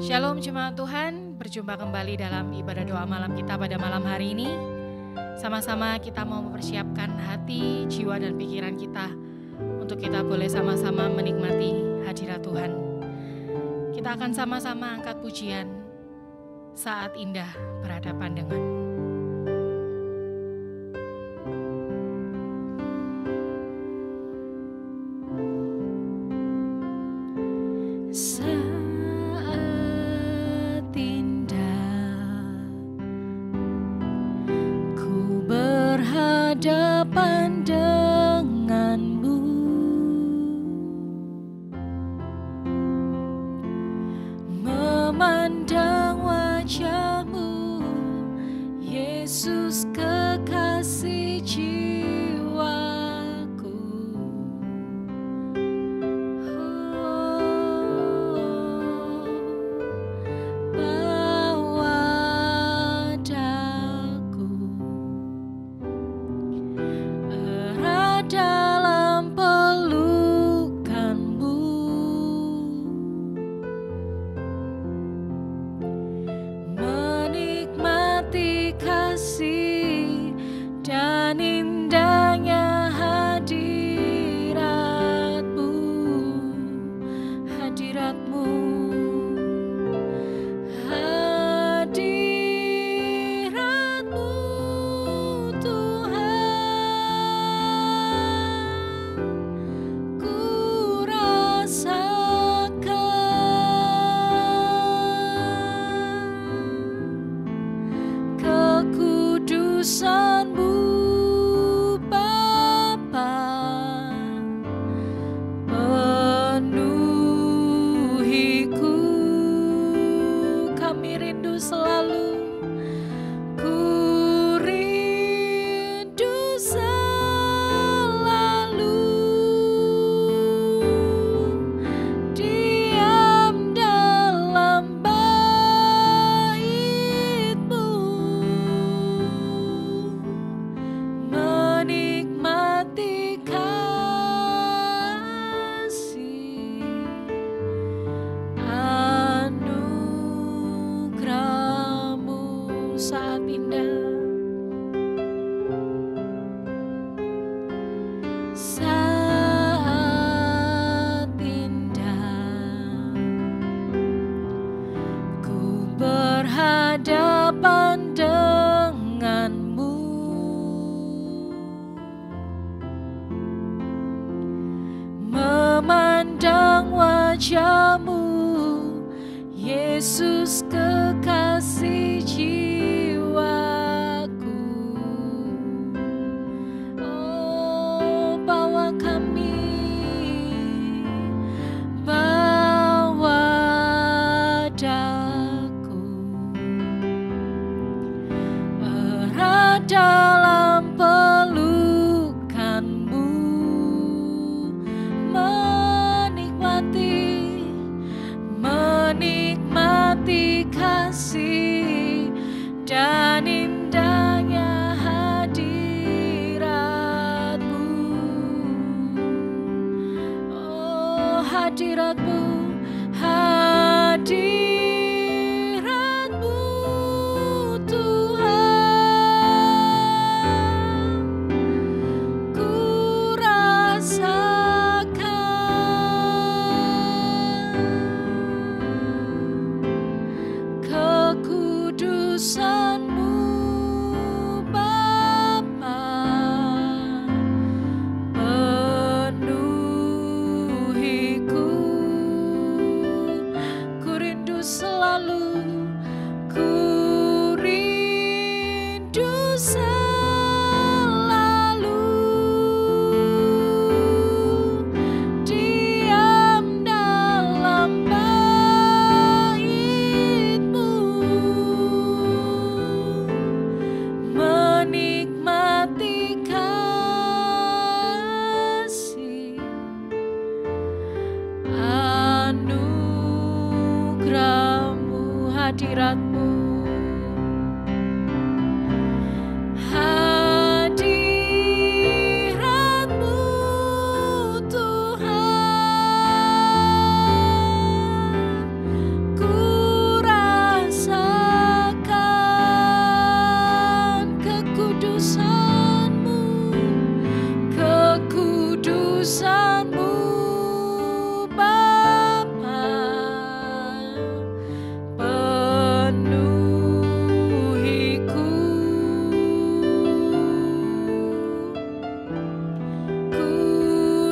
Shalom jemaat Tuhan, berjumpa kembali dalam ibadah doa malam kita pada malam hari ini. Sama-sama kita mau mempersiapkan hati, jiwa dan pikiran kita untuk kita boleh sama-sama menikmati hadirat Tuhan. Kita akan sama-sama angkat pujian Saat Indah Berhadapan Dengan. Berhadapan denganmu, memandang wajahmu, Yesus kekasih jiwaku. Dalam pelukanmu, menikmati kasih dan indahnya hadiratmu, hadiratmu. Kekudusanmu Bapa penuhiku, kami rindu selalu, ku rindu selalu diam dalam bait-Mu, menikmati kasih anugerah-Mu. Saat indah, saat indah, ku berhadapan denganmu, memandang wajahmu, Yesus kekasih jiwaku. Oh, bawa kami, bawa daku, erat dalam pelukanmu, menikmati kasih dan indahnya hadiratmu. Oh, hadiratmu, hadiratmu Tuhan, ku rasakan kekudusanmu Bapa penuhiku, ku rindu selalu, ku rindu selalu diam dalam bait-Mu, menikmati kasih anugerah-Mu, hadirat-Mu, hadirat-Mu Tuhan, ku kekudusanmu Bapa, penuhiku. Ku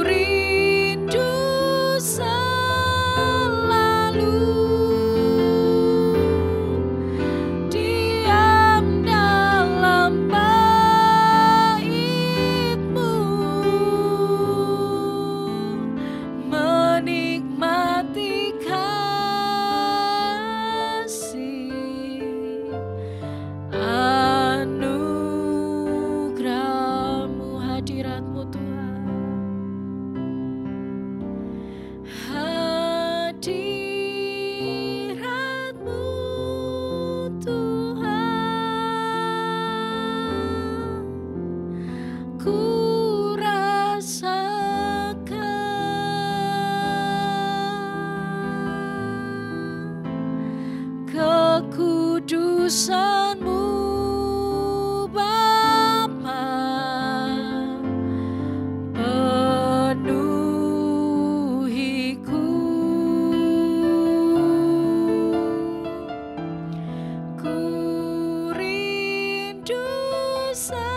rindu selalu diam dalam bait-Mu, menikmati kasih anugerah-Mu, hadirat-Mu Tuhan. Hadirat-Mu Tuhan, ku rasakan kekudusan-Mu Bapa, penuhiku. Ku rindu selalu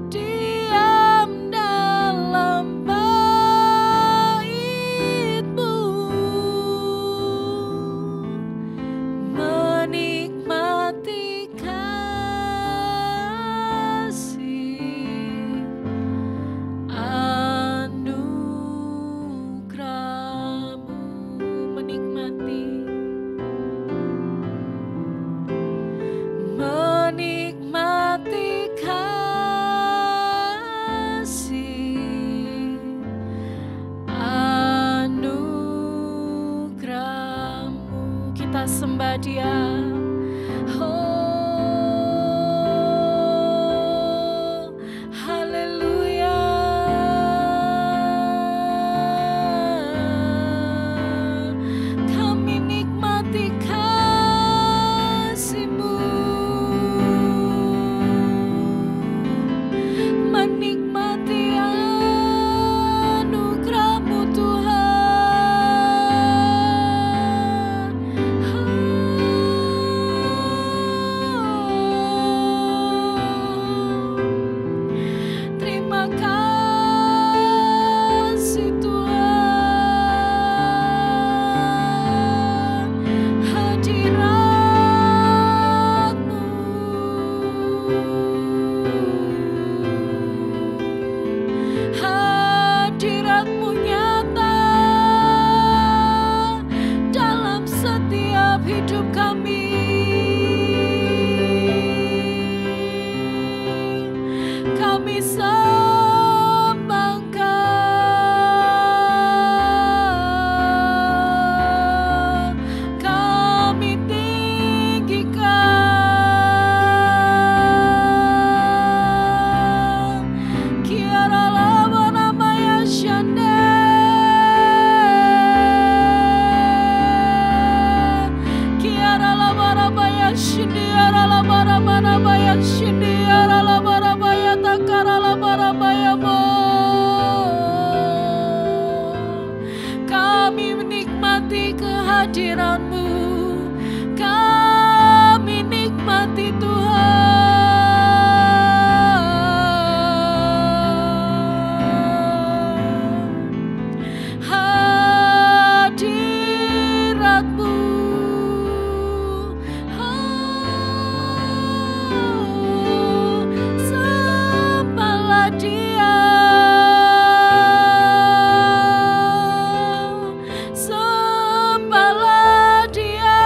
diam dalam bait-Mu, menikmati kasih anugerah-Mu, menikmati kasih anugerah-Mu. Kita sembah Dia. Oh, haleluya. Kami nikmati kasih-Mu, menikmati anugerah-Mu Tuhan. Terima kasih Tuhan, hadirat-Mu, hadirat-Mu nyata dalam setiap hidup kami. Kami sembahkan, kami tinggikan. Kiara lama namanya Shande, Kiara lama namanya Shindi, Kiara lama namanya Shindi, Kiara lama namanya Takara lama namanya Mo. Kami menikmati kehadiran-Mu, kami nikmati Tuhan, hadirat-Mu. Oh, sembahlah Dia, sembahlah Dia.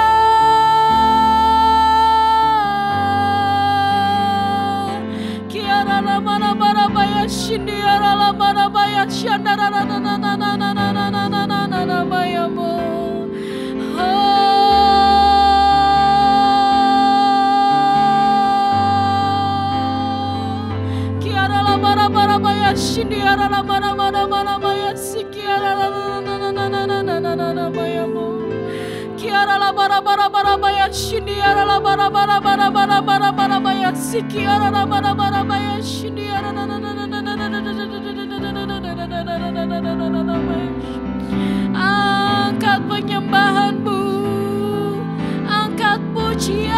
Kiara lama namanya Shindi, Kiara lama namanya Shandara namanya Mo. Kiara lama namanya Shindi, Kiara lama namanya Siki, Kiara namanya Mo. Kiara la bara bara bara baya shindiara la bara bara bara bara bara bara baya sikiara la bara bara baya shindiara na na na na na na na na. Angkat penyembahanmu, angkat pujian,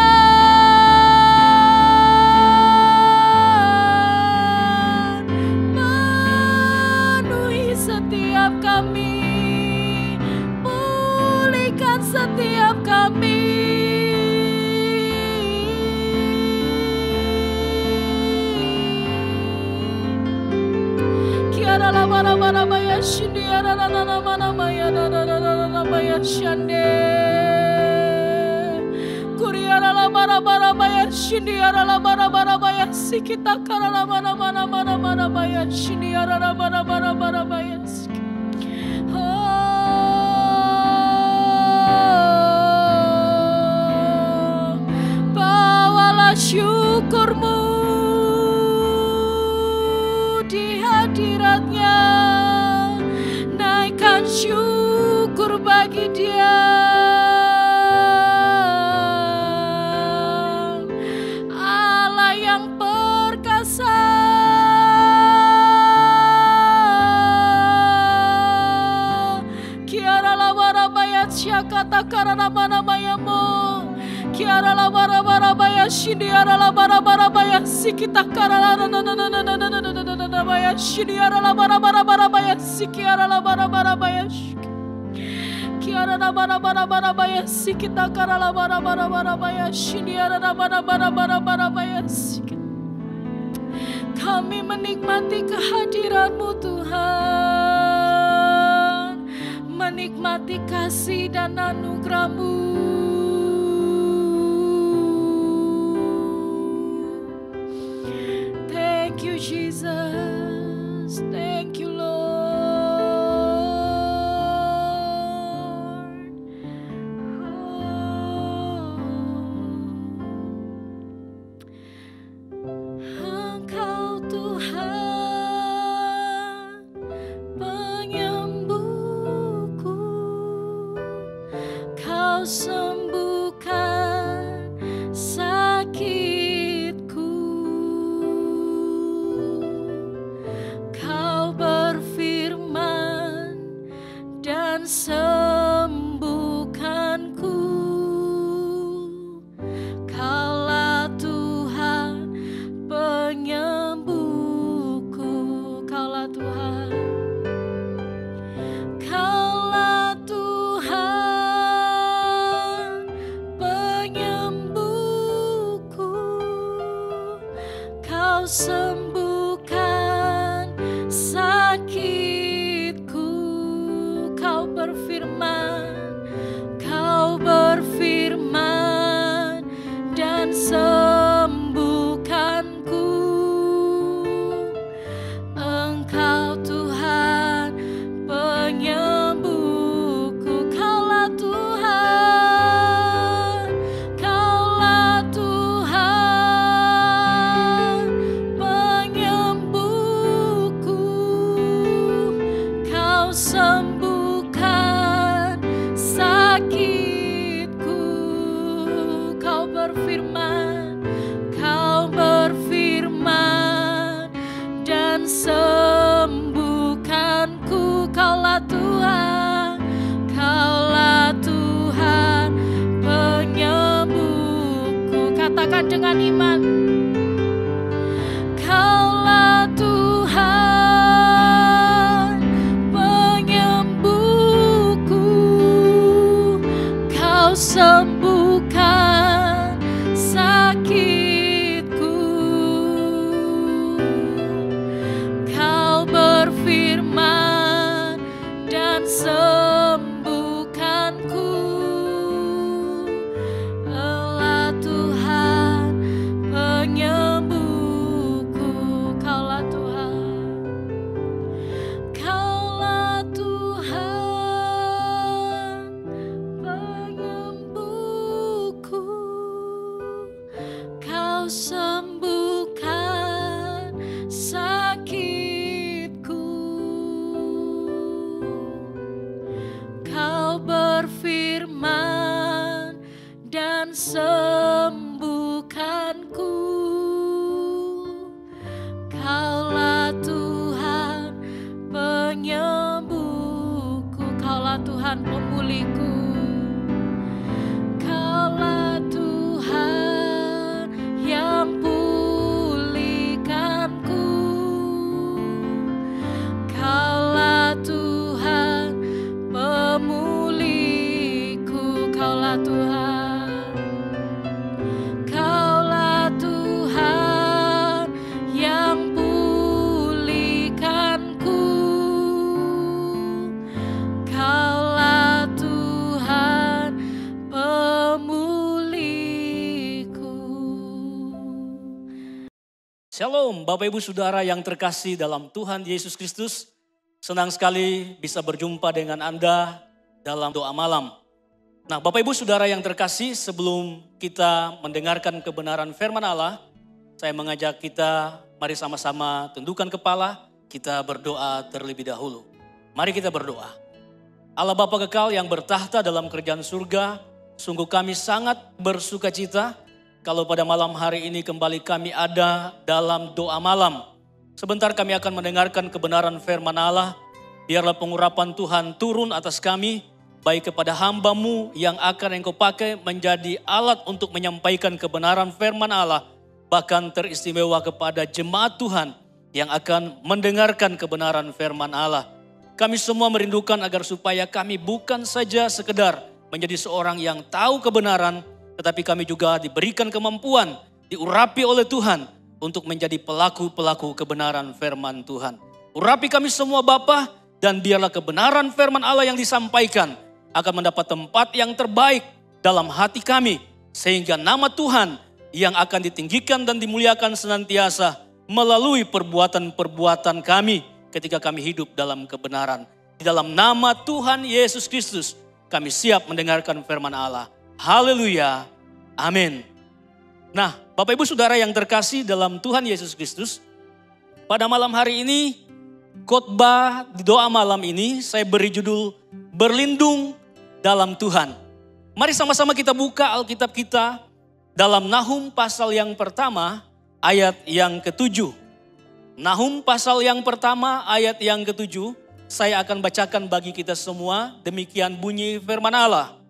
penuhi setiap kami, pulihkan setiap kami. Kiara la bara bara baya shindiara na na na na maya na na na na na maya shande. Kuriara la bara bara baya shindiara la bara bara baya sikita kara la mana mana mana mana baya shindiara la bara bara bara baya. Bawalah syukurmu di hadiratnya, naikkan syukur bagi Dia. Allah yang perkasa, kiara la bara bayat syakata karana mana mayamu, kiara la bara bara bayat shindiara la bara bara bayat sikita karana na na na na na na na na bayat shindiara la bara bara bara bayat sikiara la bara bara bayat kiara la bara bara bara bayat sikita karana la bara bara bara bayat shindiara la bara bara bara bara bayat sikita. Kami menikmati kehadiran-Mu Tuhan, menikmati kasih dan anugerah-Mu. Thank you Jesus, thank you Lord. Engkau Tuhan penyembuhku, Kau sembuhkan sakitku, Kau berfirman dan sembuhkanku. Kaulah Tuhan penyembuhku, Kaulah Tuhan, Kaulah Tuhan penyembuhku, Kau sembuhkan sakitku, Kau berfirman dan sembuhkanku. Engkau Tuhan penyembuhku, Kaulah Tuhan, Kaulah Tuhan penyembuhku, Kau sembuhkan sakitku, Kau berfirman dan sembuhkanku. Kaulah Tuhan, Kaulah Tuhan penyembuhku. Katakan dengan iman, Kaulah Tuhan penyembuhku, Kau sembuhkan sakitku, Tuhan pemulihku. Kaulah Tuhan yang pulihkanku. Kaulah Tuhan pemulihku. Kaulah Tuhan. Kaulah Tuhan yang pulihkanku. Kaulah Tuhan pemulihku. Shalom Bapak Ibu Saudara yang terkasih dalam Tuhan Yesus Kristus. Senang sekali bisa berjumpa dengan Anda dalam doa malam. Nah Bapak Ibu Saudara yang terkasih, sebelum kita mendengarkan kebenaran firman Allah, saya mengajak kita mari sama-sama tundukkan kepala, kita berdoa terlebih dahulu. Mari kita berdoa. Allah Bapa kekal yang bertahta dalam kerajaan surga, sungguh kami sangat bersuka cita kalau pada malam hari ini kembali kami ada dalam doa malam. Sebentar kami akan mendengarkan kebenaran firman Allah. Biarlah pengurapan Tuhan turun atas kami, baik kepada hamba-Mu yang akan Engkau pakai menjadi alat untuk menyampaikan kebenaran firman Allah. Bahkan teristimewa kepada jemaat Tuhan yang akan mendengarkan kebenaran firman Allah. Kami semua merindukan agar supaya kami bukan saja sekedar menjadi seorang yang tahu kebenaran, tetapi kami juga diberikan kemampuan, diurapi oleh Tuhan untuk menjadi pelaku-pelaku kebenaran firman Tuhan. Urapi kami semua Bapa, dan biarlah kebenaran firman Allah yang disampaikan akan mendapat tempat yang terbaik dalam hati kami. Sehingga nama Tuhan yang akan ditinggikan dan dimuliakan senantiasa melalui perbuatan-perbuatan kami ketika kami hidup dalam kebenaran. Di dalam nama Tuhan Yesus Kristus kami siap mendengarkan firman Allah. Haleluya. Amin. Nah, Bapak Ibu Saudara yang terkasih dalam Tuhan Yesus Kristus, pada malam hari ini, khotbah di doa malam ini saya beri judul Berlindung dalam Tuhan. Mari sama-sama kita buka Alkitab kita dalam Nahum pasal yang pertama ayat yang ke-7. Nahum pasal yang pertama ayat yang ke-7, saya akan bacakan bagi kita semua, demikian bunyi firman Allah.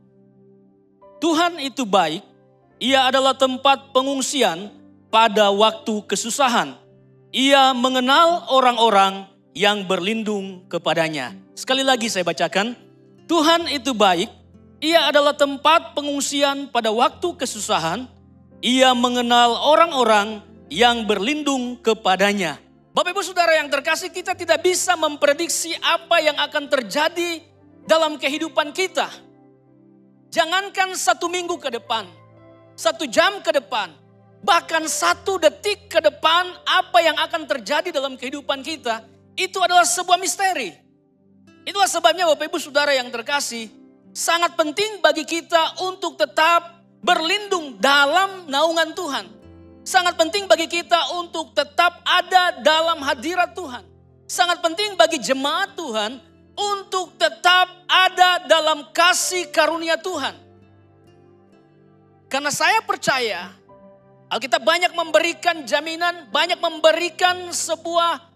Tuhan itu baik, Ia adalah tempat pengungsian pada waktu kesusahan. Ia mengenal orang-orang yang berlindung kepadanya. Sekali lagi saya bacakan, Tuhan itu baik, Ia adalah tempat pengungsian pada waktu kesusahan. Ia mengenal orang-orang yang berlindung kepadanya. Bapak Ibu Saudara yang terkasih, kita tidak bisa memprediksi apa yang akan terjadi dalam kehidupan kita. Jangankan 1 minggu ke depan, 1 jam ke depan, bahkan 1 detik ke depan, apa yang akan terjadi dalam kehidupan kita, itu adalah sebuah misteri. Itulah sebabnya Bapak Ibu Saudara yang terkasih, sangat penting bagi kita untuk tetap berlindung dalam naungan Tuhan. Sangat penting bagi kita untuk tetap ada dalam hadirat Tuhan. Sangat penting bagi jemaat Tuhan untuk tetap ada dalam kasih karunia Tuhan. Karena saya percaya Alkitab banyak memberikan jaminan, banyak memberikan sebuah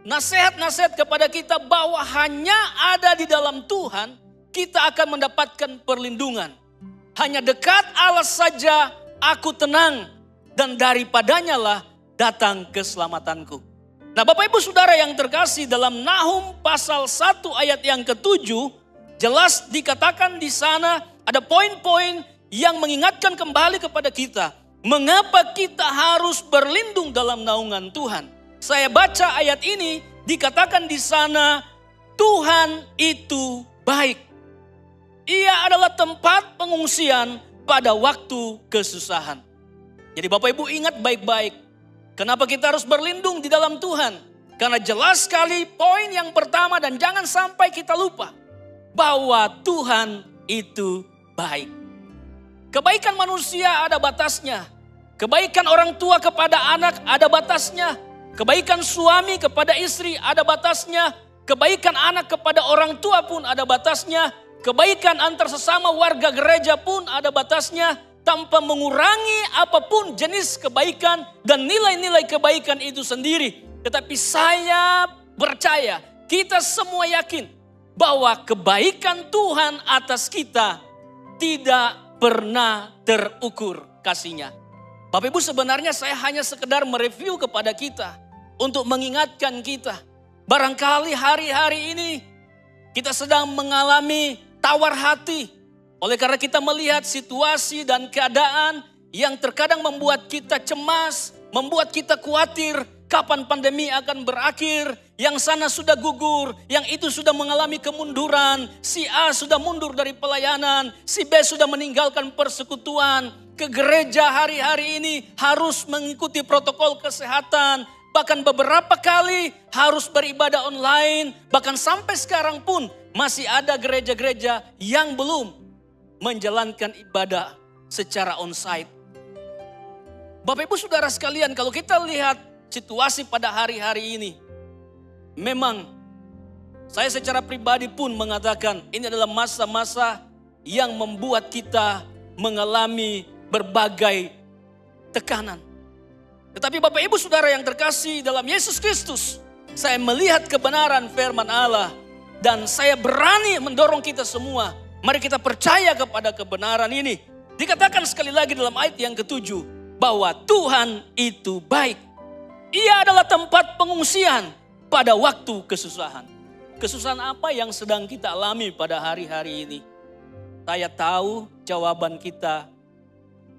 nasihat-nasihat kepada kita bahwa hanya ada di dalam Tuhan kita akan mendapatkan perlindungan. Hanya dekat Allah saja aku tenang, dan daripadanya lah datang keselamatanku. Nah Bapak Ibu Saudara yang terkasih, dalam Nahum pasal 1 ayat yang ke-7 jelas dikatakan di sana ada poin-poin yang mengingatkan kembali kepada kita mengapa kita harus berlindung dalam naungan Tuhan. Saya baca ayat ini, dikatakan di sana Tuhan itu baik. Ia adalah tempat pengungsian pada waktu kesusahan. Jadi Bapak Ibu ingat baik-baik, kenapa kita harus berlindung di dalam Tuhan? Karena jelas sekali poin yang pertama, dan jangan sampai kita lupa, bahwa Tuhan itu baik. Kebaikan manusia ada batasnya. Kebaikan orang tua kepada anak ada batasnya. Kebaikan suami kepada istri ada batasnya. Kebaikan anak kepada orang tua pun ada batasnya. Kebaikan antar sesama warga gereja pun ada batasnya. Tanpa mengurangi apapun jenis kebaikan dan nilai-nilai kebaikan itu sendiri. Tetapi saya percaya, kita semua yakin bahwa kebaikan Tuhan atas kita tidak pernah terukur kasih-Nya. Bapak Ibu, sebenarnya saya hanya sekedar mereview kepada kita untuk mengingatkan kita. Barangkali hari-hari ini kita sedang mengalami tawar hati oleh karena kita melihat situasi dan keadaan yang terkadang membuat kita cemas, membuat kita khawatir kapan pandemi akan berakhir. Yang sana sudah gugur, yang itu sudah mengalami kemunduran. Si A sudah mundur dari pelayanan, si B sudah meninggalkan persekutuan. Ke gereja hari-hari ini harus mengikuti protokol kesehatan. Bahkan beberapa kali harus beribadah online. Bahkan sampai sekarang pun masih ada gereja-gereja yang belum menjalankan ibadah secara onsite. Bapak Ibu Saudara sekalian, kalau kita lihat situasi pada hari-hari ini, memang saya secara pribadi pun mengatakan ini adalah masa-masa yang membuat kita mengalami berbagai tekanan. Tetapi Bapak Ibu Saudara yang terkasih dalam Yesus Kristus, saya melihat kebenaran firman Allah dan saya berani mendorong kita semua, mari kita percaya kepada kebenaran ini. Dikatakan sekali lagi dalam ayat yang ke-7 bahwa Tuhan itu baik. Ia adalah tempat pengungsian pada waktu kesusahan. Kesusahan apa yang sedang kita alami pada hari-hari ini? Saya tahu jawaban kita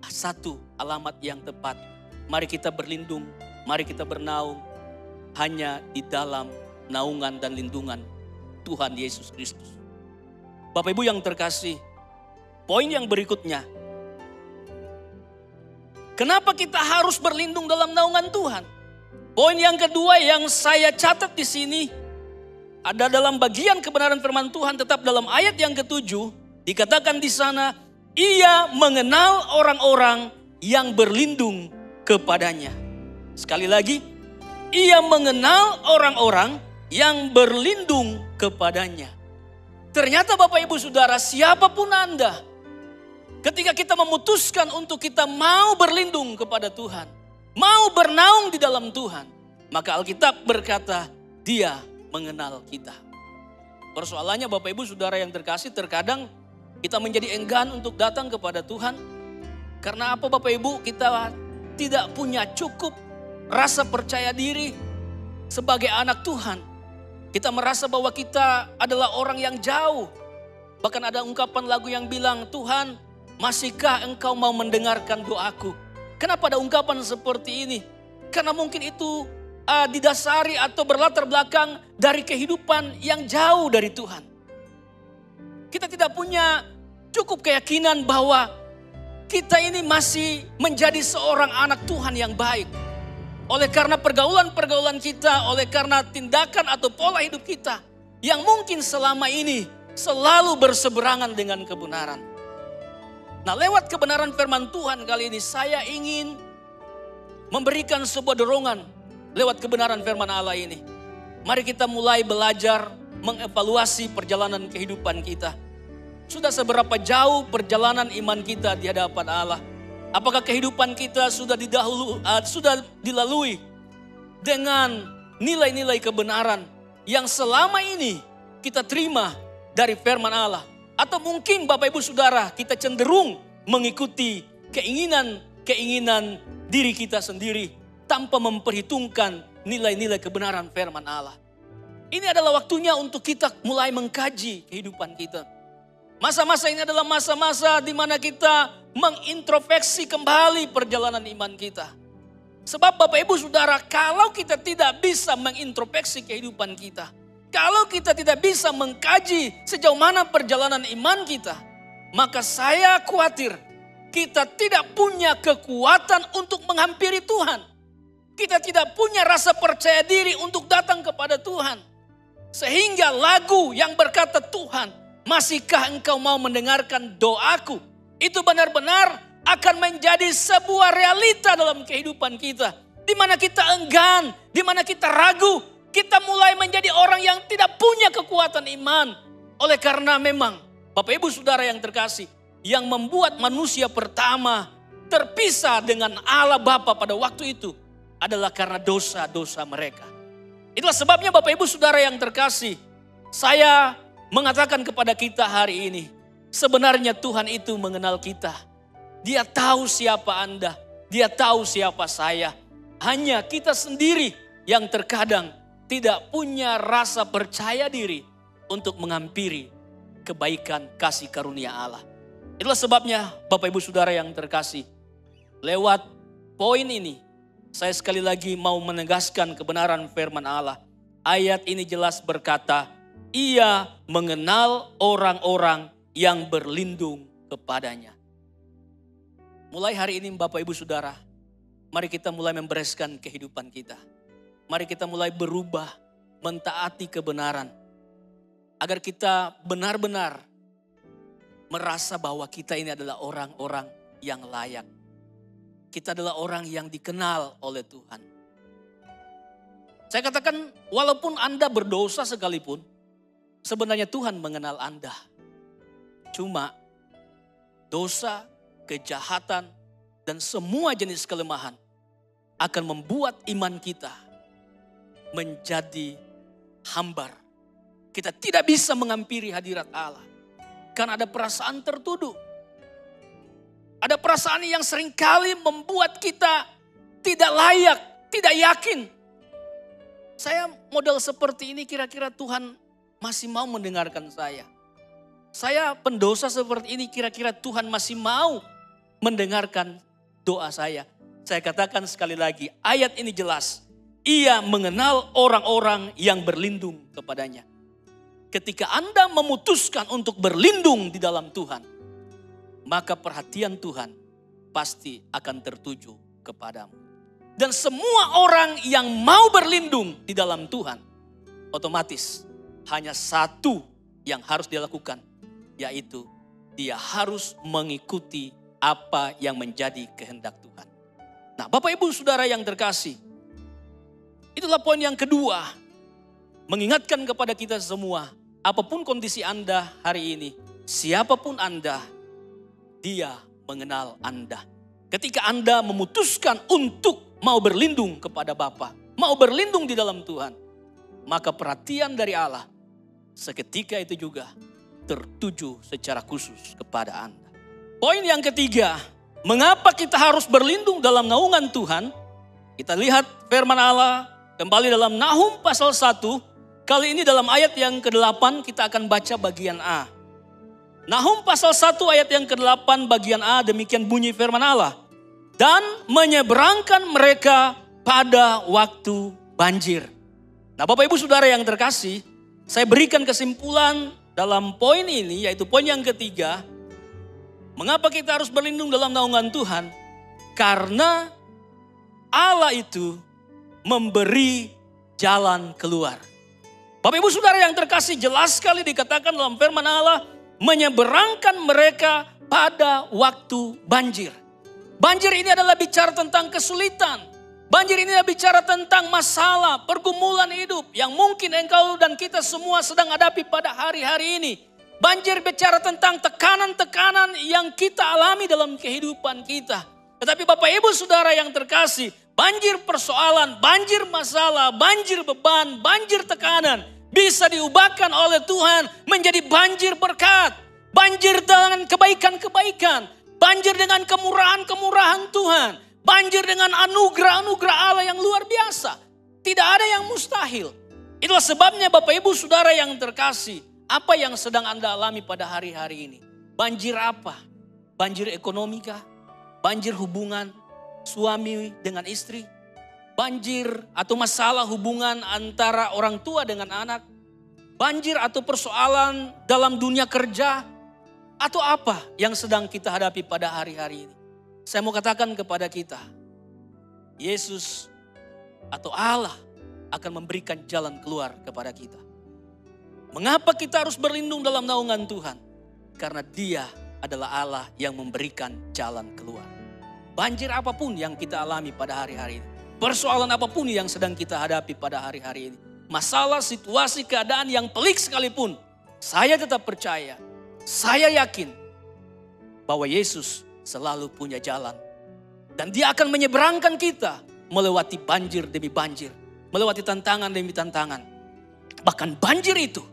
satu alamat yang tepat. Mari kita berlindung, mari kita bernaung hanya di dalam naungan dan lindungan Tuhan Yesus Kristus. Bapak Ibu yang terkasih, poin yang berikutnya. Kenapa kita harus berlindung dalam naungan Tuhan? Poin yang kedua yang saya catat di sini ada dalam bagian kebenaran firman Tuhan, tetap dalam ayat yang ke-7 dikatakan di sana, ia mengenal orang-orang yang berlindung kepadanya. Sekali lagi, ia mengenal orang-orang yang berlindung kepadanya. Ternyata Bapak Ibu Saudara, siapapun Anda, ketika kita memutuskan untuk kita mau berlindung kepada Tuhan, mau bernaung di dalam Tuhan, maka Alkitab berkata, Dia mengenal kita. Persoalannya Bapak Ibu Saudara yang terkasih, terkadang kita menjadi enggan untuk datang kepada Tuhan. Karena apa Bapak Ibu? Kita tidak punya cukup rasa percaya diri sebagai anak Tuhan. Kita merasa bahwa kita adalah orang yang jauh. Bahkan ada ungkapan lagu yang bilang, Tuhan, masihkah engkau mau mendengarkan doaku? Kenapa ada ungkapan seperti ini? Karena mungkin itu didasari atau berlatar belakang dari kehidupan yang jauh dari Tuhan. Kita tidak punya cukup keyakinan bahwa kita ini masih menjadi seorang anak Tuhan yang baik. Oleh karena pergaulan-pergaulan kita, oleh karena tindakan atau pola hidup kita yang mungkin selama ini selalu berseberangan dengan kebenaran. Nah, lewat kebenaran firman Tuhan kali ini saya ingin memberikan sebuah dorongan lewat kebenaran firman Allah ini. Mari kita mulai belajar mengevaluasi perjalanan kehidupan kita. Sudah seberapa jauh perjalanan iman kita di hadapan Allah? Apakah kehidupan kita sudah dilalui dengan nilai-nilai kebenaran yang selama ini kita terima dari firman Allah? Atau mungkin Bapak Ibu Saudara kita cenderung mengikuti keinginan diri kita sendiri tanpa memperhitungkan nilai-nilai kebenaran firman Allah. Ini adalah waktunya untuk kita mulai mengkaji kehidupan kita. Masa-masa ini adalah masa-masa di mana kita mengintrospeksi kembali perjalanan iman kita. Sebab Bapak Ibu Saudara, kalau kita tidak bisa mengintrospeksi kehidupan kita, kalau kita tidak bisa mengkaji sejauh mana perjalanan iman kita, maka saya khawatir kita tidak punya kekuatan untuk menghampiri Tuhan. Kita tidak punya rasa percaya diri untuk datang kepada Tuhan. Sehingga lagu yang berkata, Tuhan, masihkah engkau mau mendengarkan doaku? Itu benar-benar akan menjadi sebuah realita dalam kehidupan kita. Di mana kita enggan, di mana kita ragu, kita mulai menjadi orang yang tidak punya kekuatan iman. Oleh karena memang Bapak Ibu Saudara yang terkasih, yang membuat manusia pertama terpisah dengan Allah Bapa pada waktu itu adalah karena dosa-dosa mereka. Itulah sebabnya Bapak Ibu Saudara yang terkasih, saya mengatakan kepada kita hari ini, sebenarnya Tuhan itu mengenal kita. Dia tahu siapa Anda, Dia tahu siapa saya. Hanya kita sendiri yang terkadang tidak punya rasa percaya diri untuk menghampiri kebaikan kasih karunia Allah. Itulah sebabnya Bapak Ibu Saudara yang terkasih, lewat poin ini saya sekali lagi mau menegaskan kebenaran firman Allah. Ayat ini jelas berkata, Ia mengenal orang-orang yang berlindung kepadanya. Mulai hari ini Bapak Ibu Saudara, mari kita mulai membereskan kehidupan kita. Mari kita mulai berubah, mentaati kebenaran. Agar kita benar-benar merasa bahwa kita ini adalah orang-orang yang layak. Kita adalah orang yang dikenal oleh Tuhan. Saya katakan walaupun Anda berdosa sekalipun, sebenarnya Tuhan mengenal Anda. Cuma dosa, kejahatan, dan semua jenis kelemahan akan membuat iman kita menjadi hambar. Kita tidak bisa menghampiri hadirat Allah. Karena ada perasaan tertuduh. Ada perasaan yang seringkali membuat kita tidak layak, tidak yakin. Saya model seperti ini kira-kira Tuhan masih mau mendengarkan saya. Saya pendosa seperti ini kira-kira Tuhan masih mau mendengarkan doa saya. Saya katakan sekali lagi, ayat ini jelas. Ia mengenal orang-orang yang berlindung kepadanya. Ketika Anda memutuskan untuk berlindung di dalam Tuhan, maka perhatian Tuhan pasti akan tertuju kepadamu. Dan semua orang yang mau berlindung di dalam Tuhan, otomatis hanya satu yang harus dilakukan, yaitu dia harus mengikuti apa yang menjadi kehendak Tuhan. Nah, Bapak Ibu Saudara yang terkasih, itulah poin yang kedua. Mengingatkan kepada kita semua, apapun kondisi Anda hari ini, siapapun Anda, Dia mengenal Anda. Ketika Anda memutuskan untuk mau berlindung kepada Bapa, mau berlindung di dalam Tuhan, maka perhatian dari Allah seketika itu juga tertuju secara khusus kepada Anda. Poin yang ketiga, mengapa kita harus berlindung dalam naungan Tuhan? Kita lihat firman Allah kembali dalam Nahum pasal 1. Kali ini dalam ayat yang ke-8 kita akan baca bagian A. Nahum pasal 1 ayat yang ke-8 bagian A, demikian bunyi firman Allah. Dan menyeberangkan mereka pada waktu banjir. Nah, Bapak Ibu Saudara yang terkasih, saya berikan kesimpulan dalam poin ini, yaitu poin yang ketiga. Mengapa kita harus berlindung dalam naungan Tuhan? Karena Allah itu memberi jalan keluar. Bapak Ibu Saudara yang terkasih, jelas sekali dikatakan dalam firman Allah, menyeberangkan mereka pada waktu banjir. Banjir ini adalah bicara tentang kesulitan. Banjir ini adalah bicara tentang masalah, pergumulan hidup yang mungkin engkau dan kita semua sedang hadapi pada hari-hari ini. Banjir bicara tentang tekanan-tekanan yang kita alami dalam kehidupan kita. Tetapi Bapak Ibu Saudara yang terkasih, banjir persoalan, banjir masalah, banjir beban, banjir tekanan bisa diubahkan oleh Tuhan menjadi banjir berkat. Banjir dengan kebaikan-kebaikan. Banjir dengan kemurahan-kemurahan Tuhan. Banjir dengan anugerah-anugerah Allah yang luar biasa. Tidak ada yang mustahil. Itulah sebabnya Bapak Ibu Saudara yang terkasih, apa yang sedang Anda alami pada hari-hari ini? Banjir apa? Banjir ekonomi kah? Banjir hubungan suami dengan istri? Banjir atau masalah hubungan antara orang tua dengan anak? Banjir atau persoalan dalam dunia kerja? Atau apa yang sedang kita hadapi pada hari-hari ini? Saya mau katakan kepada kita, Yesus atau Allah akan memberikan jalan keluar kepada kita. Mengapa kita harus berlindung dalam naungan Tuhan? Karena Dia adalah Allah yang memberikan jalan keluar. Banjir apapun yang kita alami pada hari-hari ini. Persoalan apapun yang sedang kita hadapi pada hari-hari ini. Masalah, situasi, keadaan yang pelik sekalipun. Saya tetap percaya, saya yakin bahwa Yesus selalu punya jalan. Dan Dia akan menyeberangkan kita melewati banjir demi banjir. Melewati tantangan demi tantangan. Bahkan banjir itu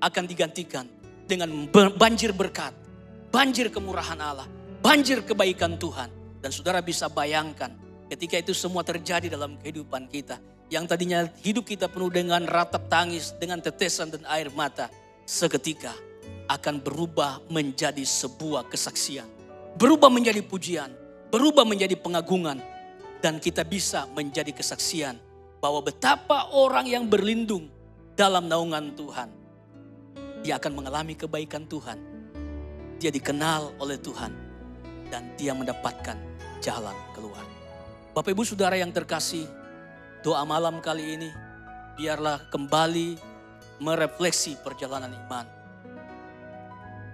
akan digantikan dengan banjir berkat, banjir kemurahan Allah, banjir kebaikan Tuhan. Dan saudara bisa bayangkan ketika itu semua terjadi dalam kehidupan kita. Yang tadinya hidup kita penuh dengan ratap tangis, dengan tetesan dan air mata. Seketika akan berubah menjadi sebuah kesaksian. Berubah menjadi pujian, berubah menjadi pengagungan. Dan kita bisa menjadi kesaksian bahwa betapa orang yang berlindung dalam naungan Tuhan, dia akan mengalami kebaikan Tuhan. Dia dikenal oleh Tuhan dan dia mendapatkan jalan keluar. Bapak Ibu Saudara yang terkasih, doa malam kali ini biarlah kembali merefleksi perjalanan iman.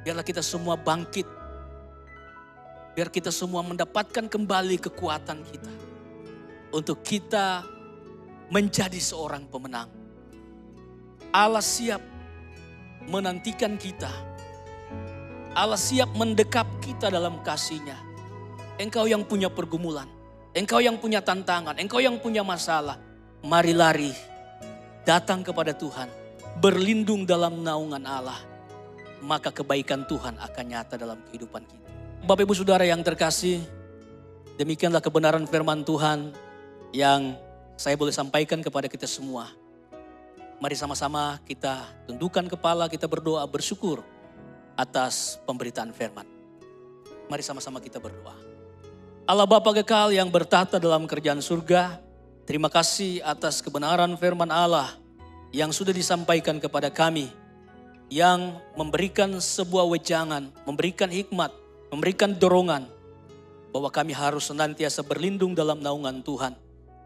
Biarlah kita semua bangkit. Biar kita semua mendapatkan kembali kekuatan kita. Untuk kita menjadi seorang pemenang. Allah siap menantikan kita. Allah siap mendekap kita dalam kasih-Nya. Engkau yang punya pergumulan. Engkau yang punya tantangan. Engkau yang punya masalah. Mari lari. Datang kepada Tuhan. Berlindung dalam naungan Allah. Maka kebaikan Tuhan akan nyata dalam kehidupan kita. Bapak Ibu Saudara yang terkasih. Demikianlah kebenaran firman Tuhan yang saya boleh sampaikan kepada kita semua. Mari sama-sama kita tundukkan kepala, kita berdoa, bersyukur atas pemberitaan firman. Mari sama-sama kita berdoa. Allah Bapa kekal yang bertahta dalam kerajaan surga, terima kasih atas kebenaran firman Allah yang sudah disampaikan kepada kami, yang memberikan sebuah wejangan, memberikan hikmat, memberikan dorongan bahwa kami harus senantiasa berlindung dalam naungan Tuhan.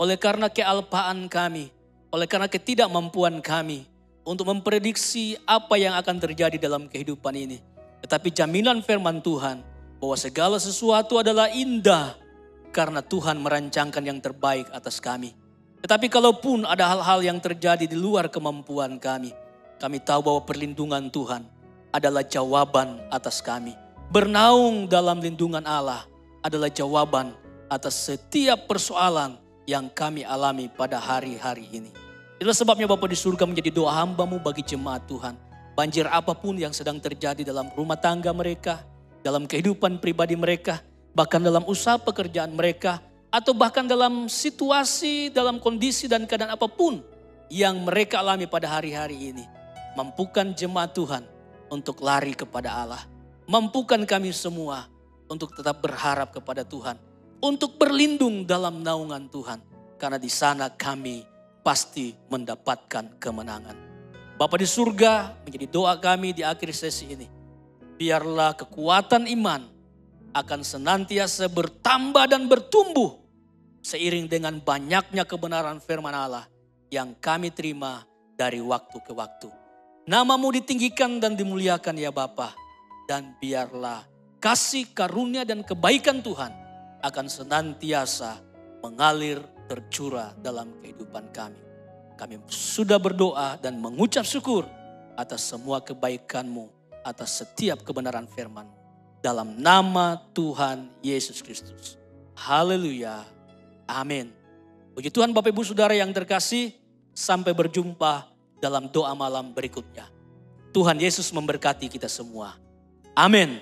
Oleh karena kealpaan kami, oleh karena ketidakmampuan kami untuk memprediksi apa yang akan terjadi dalam kehidupan ini. Tetapi jaminan firman Tuhan bahwa segala sesuatu adalah indah karena Tuhan merancangkan yang terbaik atas kami. Tetapi kalaupun ada hal-hal yang terjadi di luar kemampuan kami tahu bahwa perlindungan Tuhan adalah jawaban atas kami. Bernaung dalam lindungan Allah adalah jawaban atas setiap persoalan yang kami alami pada hari-hari ini. Itulah sebabnya Bapa di surga menjadi doa hamba-Mu bagi jemaat Tuhan. Banjir apapun yang sedang terjadi dalam rumah tangga mereka, dalam kehidupan pribadi mereka, bahkan dalam usaha pekerjaan mereka, atau bahkan dalam situasi, dalam kondisi dan keadaan apapun yang mereka alami pada hari-hari ini. Mampukan jemaat Tuhan untuk lari kepada Allah. Mampukan kami semua untuk tetap berharap kepada Tuhan. Untuk berlindung dalam naungan Tuhan. Karena di sana kami pasti mendapatkan kemenangan. Bapa di surga, menjadi doa kami di akhir sesi ini. Biarlah kekuatan iman akan senantiasa bertambah dan bertumbuh. Seiring dengan banyaknya kebenaran firman Allah yang kami terima dari waktu ke waktu. Nama-Mu ditinggikan dan dimuliakan ya Bapa. Dan biarlah kasih karunia dan kebaikan Tuhan akan senantiasa mengalir tercurah dalam kehidupan kami. Kami sudah berdoa dan mengucap syukur atas semua kebaikan-Mu, atas setiap kebenaran firman-Mu. Dalam nama Tuhan Yesus Kristus. Haleluya. Amin. Puji Tuhan Bapak Ibu Saudara yang terkasih, sampai berjumpa dalam doa malam berikutnya. Tuhan Yesus memberkati kita semua. Amin.